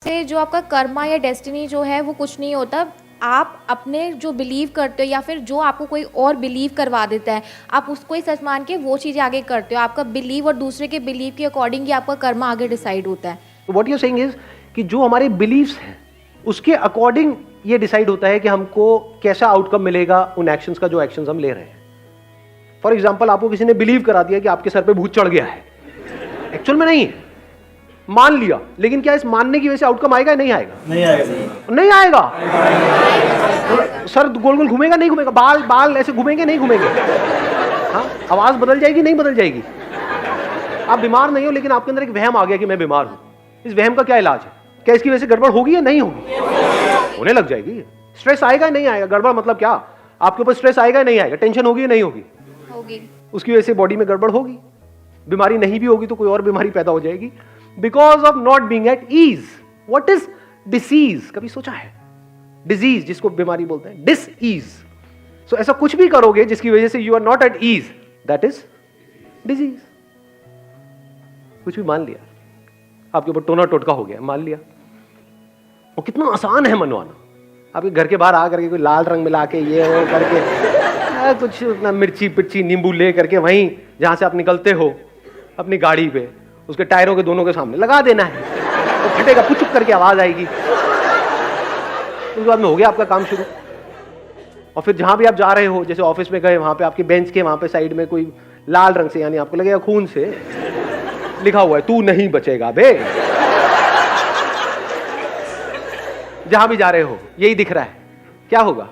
से जो आपका कर्मा या डेस्टिनी जो है वो कुछ नहीं होता। आप अपने जो बिलीव करते हो या फिर जो आपको कोई और बिलीव करवा देता है, आप उसको ही सच मान के वो चीज़ें आगे करते हो। आपका बिलीव और दूसरे के बिलीव के अकॉर्डिंग ही आपका कर्मा आगे डिसाइड होता है। तो व्हाट यू सेइंग इज कि जो हमारे बिलीव्स हैं उसके अकॉर्डिंग ये डिसाइड होता है कि हमको कैसा आउटकम मिलेगा उन एक्शंस का जो एक्शंस हम ले रहे हैं। फॉर एग्जाम्पल, आपको किसी ने बिलीव करा दिया कि आपके सर पे भूत चढ़ गया है, एक्चुअल में नहीं है, मान लिया, लेकिन क्या इस मानने की वजह से आउटकम आएगा या नहीं आएगा? नहीं आएगा। नहीं आएगा। सर गोल गोल घूमेगा नहीं घूमेगा, बाल बाल ऐसे घूमेंगे नहीं घूमेंगे, हाँ, आवाज बदल जाएगी नहीं बदल जाएगी। आप बीमार नहीं हो लेकिन आपके अंदर एक वहम आ गया कि मैं बीमार हूं। इस वहम का क्या इलाज है? क्या इसकी वजह से गड़बड़ होगी या नहीं होगी? होने लग जाएगी। स्ट्रेस आएगा या नहीं आएगा? गड़बड़ मतलब क्या? आपके ऊपर स्ट्रेस आएगा या नहीं आएगा? टेंशन होगी या नहीं होगी? होगी। उसकी वजह से बॉडी में गड़बड़ होगी। बीमारी नहीं भी होगी तो कोई और बीमारी पैदा हो जाएगी because of not being at ease. What is disease? कभी सोचा है? डिजीज जिसको बीमारी बोलते हैं, डिस ईज। सो ऐसा कुछ भी करोगे जिसकी वजह से you are not at ease, that is disease. कुछ भी मान लिया, आपके ऊपर टोना टोटका हो गया, मान लिया। और कितना आसान है मनवाना। आपके घर के बाहर आ करके कोई लाल रंग मिला के ये वो करके कुछ ना मिर्ची पिर्ची नींबू ले करके वहीं जहां से आप निकलते हो अपनी गाड़ी पे, उसके टायरों के दोनों के सामने लगा देना है, तो फटेगा, पुचुक करके आवाज आएगी। उसके बाद में हो गया आपका काम शुरू। और फिर जहां भी आप जा रहे हो, जैसे ऑफिस में गए, वहां पे आपके बेंच के वहां पे साइड में कोई लाल रंग से, यानी आपको लगेगा खून से लिखा हुआ है, तू नहीं बचेगा बे। जहां भी जा रहे हो यही दिख रहा है, क्या होगा?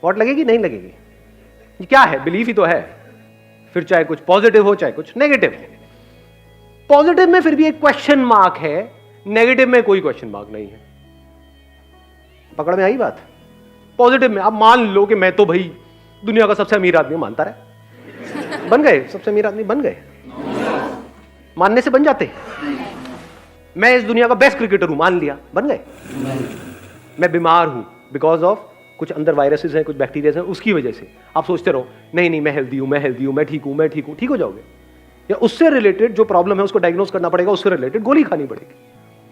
वोट लगेगी नहीं लगेगी? ये क्या है? बिलीफ ही तो है। फिर चाहे कुछ पॉजिटिव हो चाहे कुछ नेगेटिव हो। पॉजिटिव में फिर भी एक क्वेश्चन मार्क है, नेगेटिव में कोई क्वेश्चन मार्क नहीं है। पकड़ में आई बात? पॉजिटिव में आप मान लो कि मैं तो भाई दुनिया का सबसे अमीर आदमी, मानता रहे, बन गए सबसे अमीर आदमी, बन गए। मानने से बन जाते। मैं इस दुनिया का बेस्ट क्रिकेटर हूं, मान लिया, बन गए। मैं बीमार हूं बिकॉज ऑफ कुछ अंदर वायरसेस हैं, कुछ बैक्टीरिया हैं, उसकी वजह से आप सोचते रहो नहीं नहीं मैं हेल्दी हूं, मैं हेल्दी हूं, मैं ठीक हूं, मैं ठीक हूं, ठीक हो जाओगे। या उससे रिलेटेड जो प्रॉब्लम है उसको डायग्नोस करना पड़ेगा, उससे रिलेटेड गोली खानी पड़ेगी,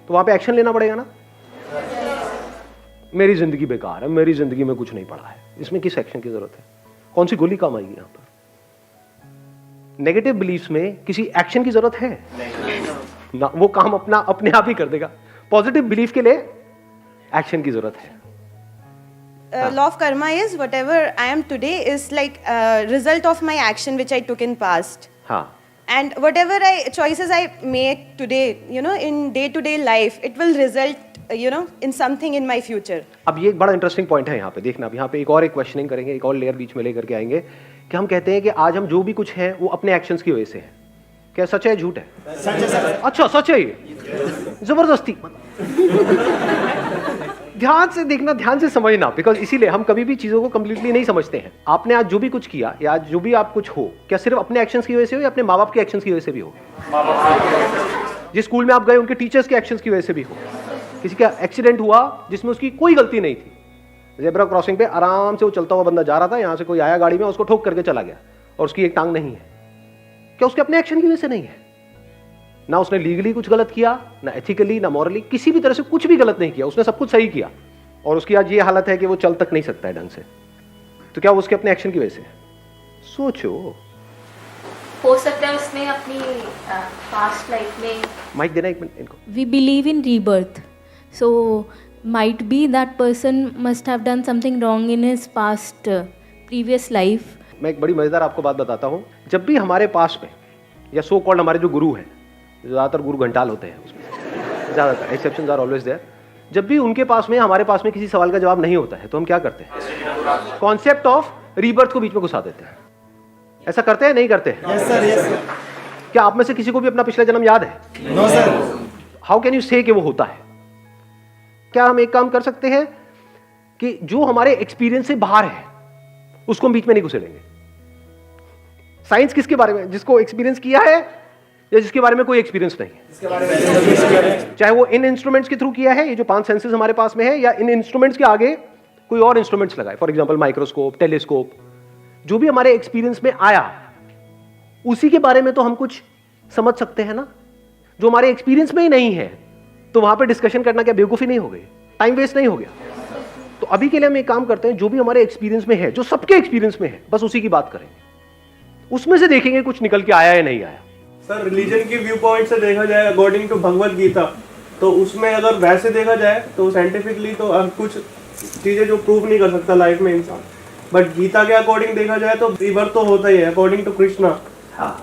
तो वहां पे एक्शन लेना पड़ेगा ना। मेरी जिंदगी बेकार है, मेरी जिंदगी में कुछ नहीं पड़ा है, इसमें किस एक्शन की जरूरत है? कौन सी गोली काम आएगी यहां पर? नेगेटिव बिलीफ्स में किसी एक्शन की जरूरत है ना, वो काम अपना अपने आप ही कर देगा। पॉजिटिव बिलीफ के लिए एक्शन की जरूरत है। Law of karma is whatever I am today is like a result of my action which I took in past. हाँ, And whatever choices I make today, you know, in day-to-day life, it will result, you know, in something in my future. अब ये एक बड़ा interesting point है यहाँ पे, देखना। अब यहाँ पे एक क्वेश्चनिंग करेंगे, एक और लेयर बीच में लेकर के आएंगे कि हम कहते हैं कि आज हम जो भी कुछ है वो अपने एक्शंस की वजह से है। क्या सच है झूठ है? सच है सर। अच्छा सच है ये, जबरदस्ती। ध्यान से देखना, ध्यान से समझना, बिकॉज इसीलिए हम कभी भी चीजों को कंप्लीटली नहीं समझते हैं। आपने आज जो भी कुछ किया या आज जो भी आप कुछ हो, क्या सिर्फ अपने एक्शंस की वजह से हो या अपने माँ बाप के एक्शंस की वजह से भी हो? जिस स्कूल में आप गए उनके टीचर्स के एक्शंस की वजह से भी हो। किसी का एक्सीडेंट हुआ जिसमें उसकी कोई गलती नहीं थी, ज़ेब्रा क्रॉसिंग पे आराम से वो चलता हुआ बंदा जा रहा था, यहां से कोई आया गाड़ी में, उसको ठोक करके चला गया और उसकी एक टांग नहीं है, क्या उसके अपने एक्शन की वजह से नहीं है? ना उसने लीगली कुछ गलत किया, ना एथिकली, ना मॉरली, किसी भी तरह से कुछ भी गलत नहीं किया, उसने सब कुछ सही किया, और उसकी आज ये हालत है कि वो चल तक नहीं सकता है ढंग से। तो क्या वो उसके अपने एक्शन की वजह से? सोचो। हो सकता है उसने अपनी पास्ट लाइफ में। माइक देना एक मिनट इनको। We believe in rebirth, so might be that person must have done something wrong in his past previous life. मैं एक बड़ी मजेदार आपको बात बताता हूं। जब भी हमारे पास में या सो कॉल्ड हमारे जो गुरु हैं, ज्यादातर गुरु घंटाल होते हैं उसमें, ज्यादातर एक्सेप्शंस आर ऑलवेज देयर, जब भी उनके पास में हमारे पास में किसी सवाल का जवाब नहीं होता है तो हम क्या करते हैं? कॉन्सेप्ट ऑफ रीबर्थ को बीच में घुसा देते हैं। ऐसा करते हैं नहीं करते हैं? Yes sir, yes sir. क्या आप में से किसी को भी अपना पिछला जन्म याद है? No sir. How can you say कि वो होता है? क्या हम एक काम कर सकते हैं कि जो हमारे एक्सपीरियंस से बाहर है उसको हम बीच में नहीं घुसेड़ेंगे? साइंस किसके बारे में? जिसको एक्सपीरियंस किया है या जिसके बारे में कोई एक्सपीरियंस नहीं है? चाहे वो इन इंस्ट्रूमेंट्स के थ्रू किया है, ये जो 5 सेंसेस हमारे पास में है, या इन इंस्ट्रूमेंट्स के आगे कोई और इंस्ट्रूमेंट्स लगाए, फॉर एग्जांपल माइक्रोस्कोप, टेलीस्कोप, जो भी हमारे एक्सपीरियंस में आया उसी के बारे में तो हम कुछ समझ सकते हैं ना। जो हमारे एक्सपीरियंस में ही नहीं है तो वहां पे डिस्कशन करना क्या बेवकूफी नहीं हो गई? टाइम वेस्ट नहीं हो गया? तो अभी के लिए हम एक काम करते हैं, जो भी हमारे एक्सपीरियंस में है, जो सबके एक्सपीरियंस में है, बस उसी की बात करेंगे, उसमें से देखेंगे कुछ निकल के आया या नहीं आया। सर रिलीजन की व्यू पॉइंट से देखा जाए अकॉर्डिंग टू भगवत गीता, तो उसमें अगर वैसे देखा जाए तो साइंटिफिकली तो कुछ चीजें जो प्रूव नहीं कर सकता लाइफ में इंसान, बट गीता के अकॉर्डिंग देखा जाए तो रीबर्थ तो होता ही है अकॉर्डिंग टू कृष्णा।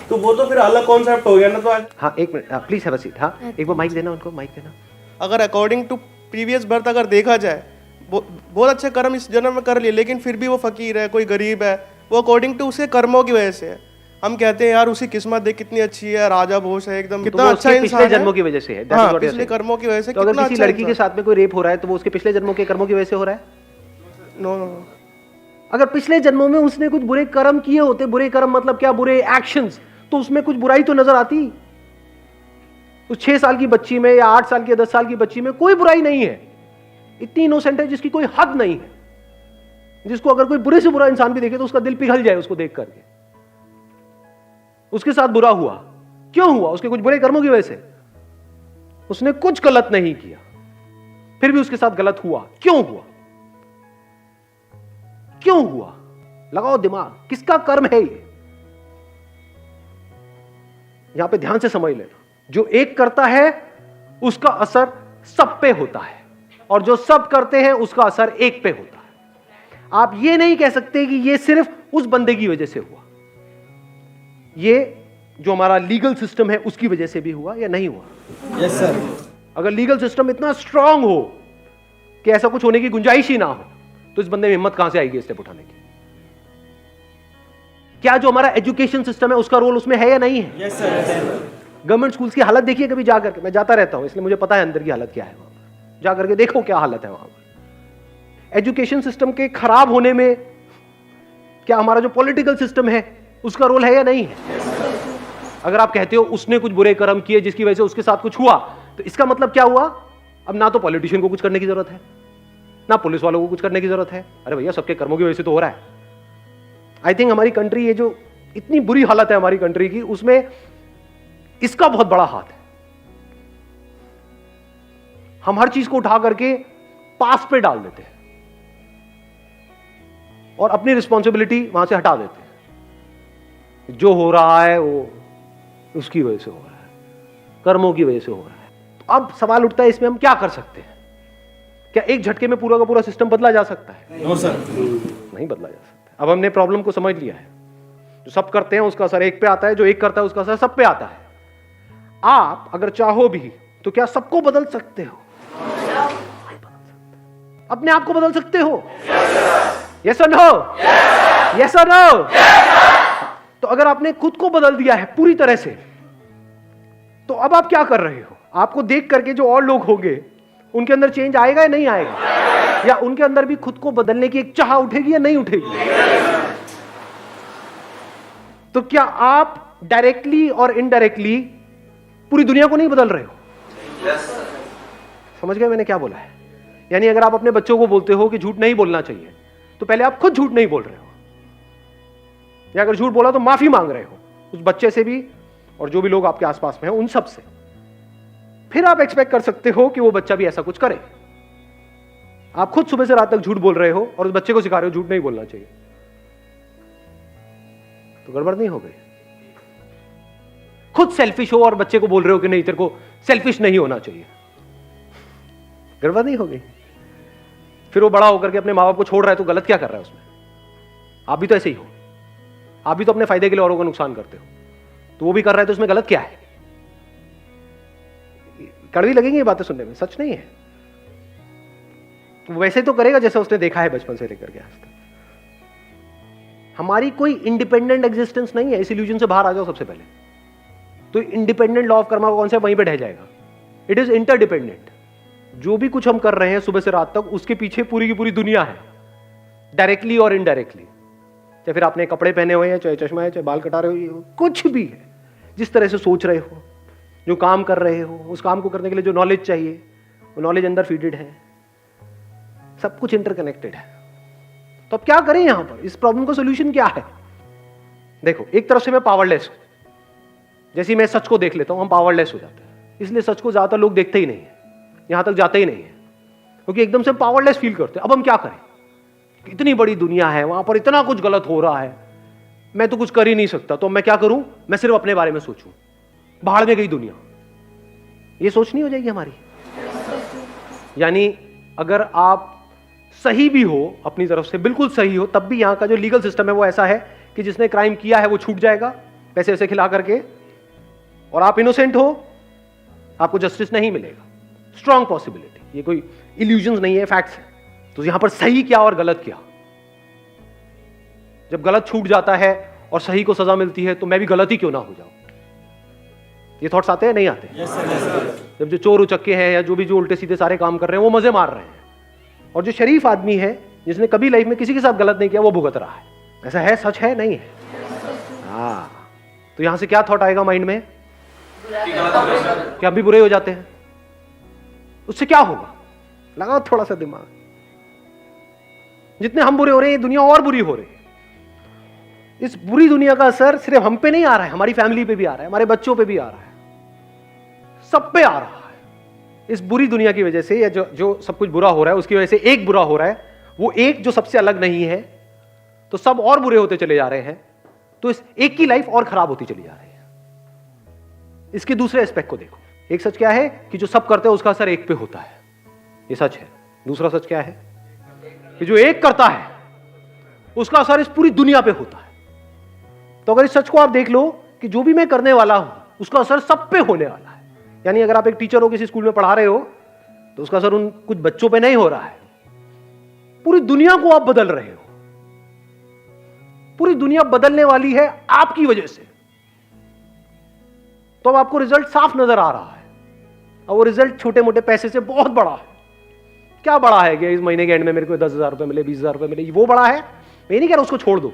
तो वो तो फिर अलग कॉन्सेप्ट हो गया ना। तो हाँ एक minute, please have a seat. हाँ एक बार माइक देना उनको, माइक देना। अगर अकॉर्डिंग टू प्रीवियस बर्थ अगर देखा जाए, बहुत अच्छे कर्म इस जन्म में कर लिए, लेकिन फिर भी वो फकीर है, कोई गरीब है, वो अकॉर्डिंग टू उसके कर्मों की वजह से है। हम कहते हैं यार उसकी किस्मत देख कितनी अच्छी है, राजा भोज है एकदम, कितना तो अच्छा उसके इंसान पिछले है। जन्मों की वजह से है। हाँ, पिछले कर्मों की वजह से तो अगर कितना किसी अच्छा लड़की के साथ में कोई रेप हो रहा है तो वो उसके पिछले जन्मों के कर्मों की वजह से हो रहा है? No no no. अगर पिछले जन्मों में उसने कुछ बुरे कर्म किए होते, बुरे कर्म मतलब क्या, बुरे एक्शंस, तो उसमें कुछ बुराई तो नजर आती। उस 6 साल की बच्ची में या 8 साल की 10 साल की बच्ची में कोई बुराई नहीं है, इतनी इनोसेंट है जिसकी कोई हद नहीं है, जिसको अगर कोई बुरे से बुरा इंसान भी देखे तो उसका दिल पिघल जाए उसको देख करके। उसके साथ बुरा हुआ, क्यों हुआ? उसके कुछ बुरे कर्मों की वजह से। उसने कुछ गलत नहीं किया, फिर भी उसके साथ गलत हुआ, क्यों हुआ? क्यों हुआ? लगाओ दिमाग, किसका कर्म है ये? यहां पे ध्यान से समझ लेना, जो एक करता है उसका असर सब पे होता है, और जो सब करते हैं उसका असर एक पे होता है। आप ये नहीं कह सकते कि ये सिर्फ उस बंदे की वजह से हुआ, ये जो हमारा लीगल सिस्टम है उसकी वजह से भी हुआ या नहीं हुआ। Yes sir. अगर लीगल सिस्टम इतना स्ट्रांग हो कि ऐसा कुछ होने की गुंजाइश ही ना हो, तो इस बंदे में हिम्मत कहां से आएगी स्टेप उठाने की? क्या जो हमारा एजुकेशन सिस्टम है उसका रोल उसमें है या नहीं है? Yes sir. गवर्नमेंट स्कूल्स की हालत देखिए कभी जा करके, मैं जाता रहता हूं इसलिए मुझे पता है अंदर की हालत क्या है। वहां पर जा करके देखो क्या हालत है वहां पर। एजुकेशन सिस्टम के खराब होने में क्या हमारा जो पॉलिटिकल सिस्टम है उसका रोल है या नहीं है? अगर आप कहते हो उसने कुछ बुरे कर्म किए जिसकी वजह से उसके साथ कुछ हुआ, तो इसका मतलब क्या हुआ? अब ना तो पॉलिटिशियन को कुछ करने की जरूरत है, ना पुलिस वालों को कुछ करने की जरूरत है। अरे भैया सबके कर्मों की वजह से तो हो रहा है। आई थिंक हमारी कंट्री, ये जो इतनी बुरी हालत है हमारी कंट्री की, उसमें इसका बहुत बड़ा हाथ है। हम हर चीज को उठा करके पास पे डाल देते हैं और अपनी रिस्पॉन्सिबिलिटी वहां से हटा देते हैं। जो हो रहा है वो उसकी वजह से हो रहा है, कर्मों की वजह से हो रहा है। तो अब सवाल उठता है इसमें हम क्या कर सकते हैं? क्या एक झटके में पूरा का पूरा सिस्टम बदला जा सकता है? No sir. नहीं बदला जा सकता। अब हमने प्रॉब्लम को समझ लिया है, जो सब करते हैं उसका असर एक पे आता है, जो एक करता है उसका असर सब पे आता है। आप अगर चाहो भी तो क्या सबको बदल सकते हो? अपने आप को बदल सकते हो? यस और नो? यस और नो? तो अगर आपने खुद को बदल दिया है पूरी तरह से, तो अब आप क्या कर रहे हो? आपको देख करके जो और लोग होंगे उनके अंदर चेंज आएगा या नहीं आएगा? या उनके अंदर भी खुद को बदलने की एक चाह उठेगी या नहीं उठेगी? तो क्या आप डायरेक्टली और इनडायरेक्टली पूरी दुनिया को नहीं बदल रहे हो? समझ गए मैंने क्या बोला है? यानी अगर आप अपने बच्चों को बोलते हो कि झूठ नहीं बोलना चाहिए, तो पहले आप खुद झूठ नहीं बोल रहे हो, या अगर झूठ बोला तो माफी मांग रहे हो उस बच्चे से भी और जो भी लोग आपके आसपास में हैं उन सब से। फिर आप एक्सपेक्ट कर सकते हो कि वो बच्चा भी ऐसा कुछ करे। आप खुद सुबह से रात तक झूठ बोल रहे हो और उस बच्चे को सिखा रहे हो झूठ नहीं बोलना चाहिए, तो गड़बड़ नहीं हो गई? खुद सेल्फिश हो और बच्चे को बोल रहे हो कि नहीं तेरे को सेल्फिश नहीं होना चाहिए, गड़बड़ नहीं हो गई? फिर वो बड़ा होकर के अपने माँ बाप को छोड़ रहा है तो गलत क्या कर रहा है उसमें? आप भी तो ऐसे ही हो, आप भी तो अपने फायदे के लिए औरों का नुकसान करते हो, तो वो भी कर रहा है तो उसमें गलत क्या है? कड़वी लगेंगी ये बातें सुनने में, सच नहीं है। वो वैसे तो करेगा जैसा उसने देखा है बचपन से लेकर के आज तक। हमारी कोई इंडिपेंडेंट एग्जिस्टेंस नहीं है, इस इल्यूजन से बाहर आ जाओ सबसे पहले। तो इंडिपेंडेंट लॉ ऑफ कर्मा कौन सा वहीं पे ढह जाएगा? It is interdependent. जो भी कुछ हम कर रहे हैं सुबह से रात तक, उसके पीछे पूरी की पूरी दुनिया है, डायरेक्टली और इनडायरेक्टली। चाहे फिर आपने कपड़े पहने हुए हैं, चाहे चश्मा है, चाहे बाल कटा रहे हो, कुछ भी है, जिस तरह से सोच रहे हो, जो काम कर रहे हो, उस काम को करने के लिए जो नॉलेज चाहिए वो नॉलेज अंदर फीडेड है, सब कुछ इंटरकनेक्टेड है। तो अब क्या करें यहां पर? इस प्रॉब्लम का सोल्यूशन क्या है? देखो, एक तरफ से मैं पावरलेस हूं, जैसे मैं सच को देख लेता हूं हम पावरलेस हो जाते हैं, इसलिए सच को ज्यादातर लोग देखते ही नहीं है। यहां तक जाते ही नहीं है, क्योंकि एकदम से पावरलेस फील करते हैं। अब हम क्या करें, इतनी बड़ी दुनिया है, वहां पर इतना कुछ गलत हो रहा है, मैं तो कुछ कर ही नहीं सकता, तो मैं क्या करूं, मैं सिर्फ अपने बारे में सोचूं, भाड़ में गई दुनिया। ये सोच नहीं हो जाएगी हमारी? यानी अगर आप सही भी हो अपनी तरफ से, बिल्कुल सही हो, तब भी यहां का जो लीगल सिस्टम है वो ऐसा है कि जिसने क्राइम किया है वो छूट जाएगा पैसे वैसे खिला करके, और आप इनोसेंट हो, आपको जस्टिस नहीं मिलेगा। स्ट्रॉन्ग पॉसिबिलिटी, ये कोई इल्यूजन्स नहीं है, फैक्ट्स है। तो यहां पर सही क्या और गलत क्या, जब गलत छूट जाता है और सही को सजा मिलती है, तो मैं भी गलत ही क्यों ना हो जाऊं, ये थॉट्स आते हैं नहीं आते? जब जो चोर उचक्के हैं या जो भी जो उल्टे सीधे सारे काम कर रहे हैं वो मजे मार रहे हैं, और जो शरीफ आदमी है जिसने कभी लाइफ में किसी के साथ गलत नहीं किया वो भुगत रहा है। ऐसा है, सच है, नहीं है? हाँ, तो यहां से क्या थॉट आएगा माइंड में कि हम भी बुरे हो जाते हैं, उससे क्या होगा? लगाओ थोड़ा सा दिमाग, जितने हम बुरे हो रहे हैं ये दुनिया और बुरी हो रही है। इस बुरी दुनिया का असर सिर्फ हम पे नहीं आ रहा है, हमारी फैमिली पे भी आ रहा है, हमारे बच्चों पे भी आ रहा है, सब पे आ रहा है। इस बुरी दुनिया की वजह से, या जो सब कुछ बुरा हो रहा है उसकी वजह से एक बुरा हो रहा है, वो एक जो सबसे अलग नहीं है, तो सब और बुरे होते चले जा रहे हैं, तो इस एक की लाइफ और खराब होती चली जा रही है। इसके दूसरे एस्पेक्ट को देखो। एक सच क्या है कि जो सब करते हैं उसका असर एक पे होता है, ये सच है। दूसरा सच क्या है कि जो एक करता है उसका असर इस पूरी दुनिया पे होता है। तो अगर इस सच को आप देख लो कि जो भी मैं करने वाला हूं उसका असर सब पे होने वाला है। यानी अगर आप एक टीचर हो, किसी स्कूल में पढ़ा रहे हो, तो उसका असर उन कुछ बच्चों पे नहीं हो रहा है, पूरी दुनिया को आप बदल रहे हो। पूरी दुनिया बदलने वाली है आपकी वजह से। तो अब आपको रिजल्ट साफ नजर आ रहा है, और वो रिजल्ट छोटे मोटे पैसे से बहुत बड़ा है। क्या बड़ा है कि इस महीने के एंड में मेरे को 10,000 रुपए मिले, 20,000 रुपए मिले, वो बड़ा है? मैं नहीं कह रहा उसको छोड़ दो।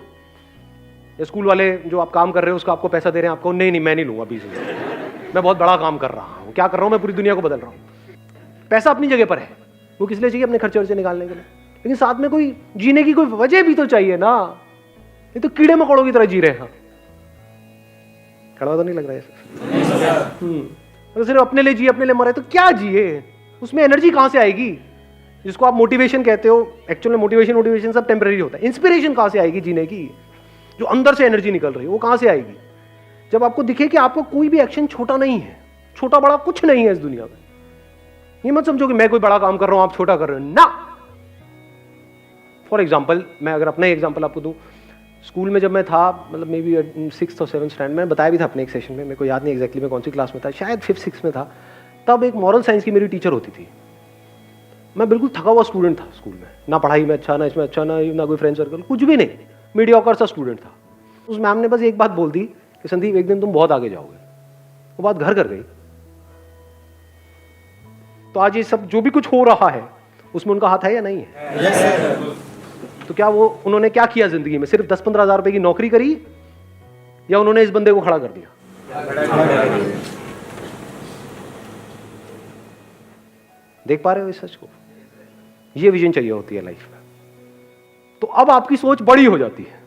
या स्कूल वाले जो आप काम कर रहे हो उसका आपको पैसा दे रहे हैं, आपको नहीं मैं नहीं लूंगा 20,000, मैं बहुत बड़ा काम कर रहा हूं। क्या कर रहा हूं मैं? पूरी दुनिया को बदल रहा हूं। पैसा अपनी जगह पर है, वो किस लिए चाहिए? अपने खर्चे वर्चे निकालने के लिए, लेकिन साथ में कोई जीने की कोई वजह भी तो चाहिए ना। ये तो कीड़े मकोड़ों की तरह जी रहे हैं। कड़वा तो नहीं लग रहा है? अगर सिर्फ अपने लिए जिए, अपने लिए मरे, तो क्या जिए? उसमें एनर्जी कहां से आएगी? जिसको आप मोटिवेशन कहते हो, एक्चुअली मोटिवेशन सब टेम्परेरी होता है। इंस्पिरेशन कहां से आएगी जीने की? जो अंदर से एनर्जी निकल रही है वो कहां से आएगी? जब आपको दिखे कि आपको कोई भी एक्शन छोटा नहीं है, छोटा बड़ा कुछ नहीं है इस दुनिया में। ये मत समझो कि मैं कोई बड़ा काम कर रहा हूं आप छोटा कर रहे हो ना। फॉर एग्जाम्पल, मैं अगर अपना एग्जाम्पल आपको दूं, स्कूल में जब मैं था, मतलब मे बी 6th और 7th स्टैंडर्ड में, बताया भी था अपने एक सेशन में, मेरे को याद नहीं एग्जैक्टली मैं कौन सी क्लास में था, शायद 5th 6th में था। तब एक मॉरल साइंस की मेरी टीचर होती थी। मैं बिल्कुल थका हुआ स्टूडेंट था स्कूल में, ना पढ़ाई में अच्छा, ना इसमें अच्छा, ना कोई फ्रेंड सर्कल, कुछ भी नहीं, मीडियोकर सा स्टूडेंट था। उस मैम ने बस एक बात बोल दी कि संदीप एक दिन तुम बहुत आगे जाओगे। वो बात घर कर गई। तो आज ये सब जो भी कुछ हो रहा है उसमें उनका हाथ है या नहीं है? तो क्या वो उन्होंने क्या किया जिंदगी में? सिर्फ 10-15 हज़ार रुपए की नौकरी करी, या उन्होंने इस बंदे को खड़ा कर दिया? देख पा रहे हो इस सच को? ये विजन चाहिए होती है लाइफ में। तो अब आपकी सोच बड़ी हो जाती है।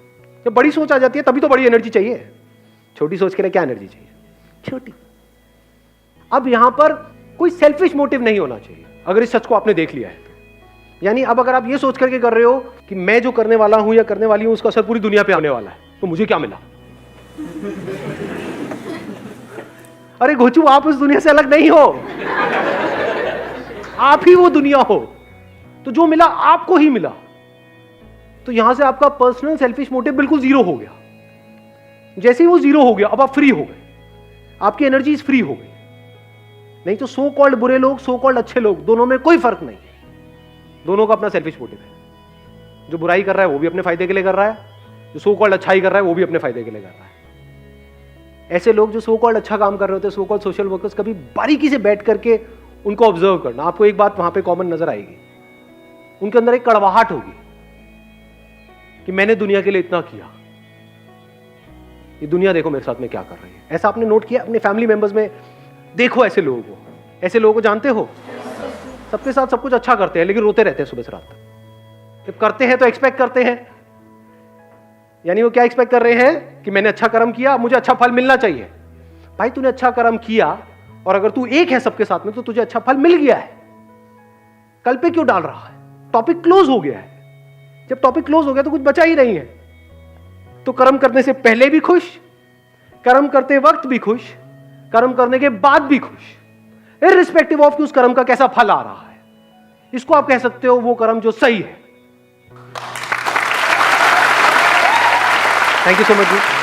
जब बड़ी सोच आ जाती है तभी तो बड़ी एनर्जी चाहिए। छोटी सोच के लिए क्या एनर्जी चाहिए? छोटी। अब यहां पर कोई सेल्फिश मोटिव नहीं होना चाहिए अगर इस सच को आपने देख लिया है। यानी अब अगर आप ये सोच करके कर रहे हो कि मैं जो करने वाला हूं या करने वाली हूं उसका असर पूरी दुनिया पे आने वाला है, तो मुझे क्या मिला? अरे घोचू, आप उस दुनिया से अलग नहीं हो, आप ही वो दुनिया हो। तो जो मिला आपको ही मिला। तो यहां से आपका पर्सनल सेल्फिश मोटिव बिल्कुल जीरो हो गया। जैसे ही वो जीरो हो गया, अब आप फ्री हो गए, आपकी एनर्जीज फ्री हो गई। नहीं तो सो कॉल्ड बुरे लोग, सो कॉल्ड अच्छे लोग, दोनों में कोई फर्क नहीं है। दोनों का अपना सेल्फिश मोटिव है। जो बुराई कर रहा है वो भी अपने फायदे के लिए कर रहा है, जो सो कॉल्ड अच्छाई कर रहा है वो भी अपने फायदे के लिए कर रहा है। ऐसे लोग जो सो कॉल्ड अच्छा काम कर रहे होते हैं, सो कॉल्ड सोशल वर्कर्स, कभी बारीकी से बैठ करके उनको ऑब्जर्व करना, आपको एक बात वहां पे कॉमन नजर आएगी। उनके अंदर एक कड़वाहट होगी कि मैंने दुनिया के लिए इतना किया, ये दुनिया देखो मेरे साथ में क्या कर रही है। ऐसा आपने नोट किया अपने फैमिली मेंबर्स में? देखो ऐसे लोगों को, ऐसे लोगों को जानते हो? सबके साथ सब कुछ अच्छा करते हैं लेकिन रोते रहते हैं सुबह से रात तक। जब करते हैं तो एक्सपेक्ट करते हैं, यानी वो क्या एक्सपेक्ट कर रहे हैं कि मैंने अच्छा कर्म किया, मुझे अच्छा फल मिलना चाहिए। भाई तूने अच्छा कर्म किया और अगर तू एक है सबके साथ में तो तुझे अच्छा फल मिल गया है। कल पे क्यों डाल रहा है? टॉपिक क्लोज हो गया है। जब टॉपिक क्लोज हो गया तो कुछ बचा ही नहीं है। तो कर्म करने से पहले भी खुश, कर्म करते वक्त भी खुश, कर्म करने के बाद भी खुश, इररिस्पेक्टिव ऑफ कि उस कर्म का कैसा फल आ रहा है। इसको आप कह सकते हो वो कर्म जो सही है। Thank you so much ji.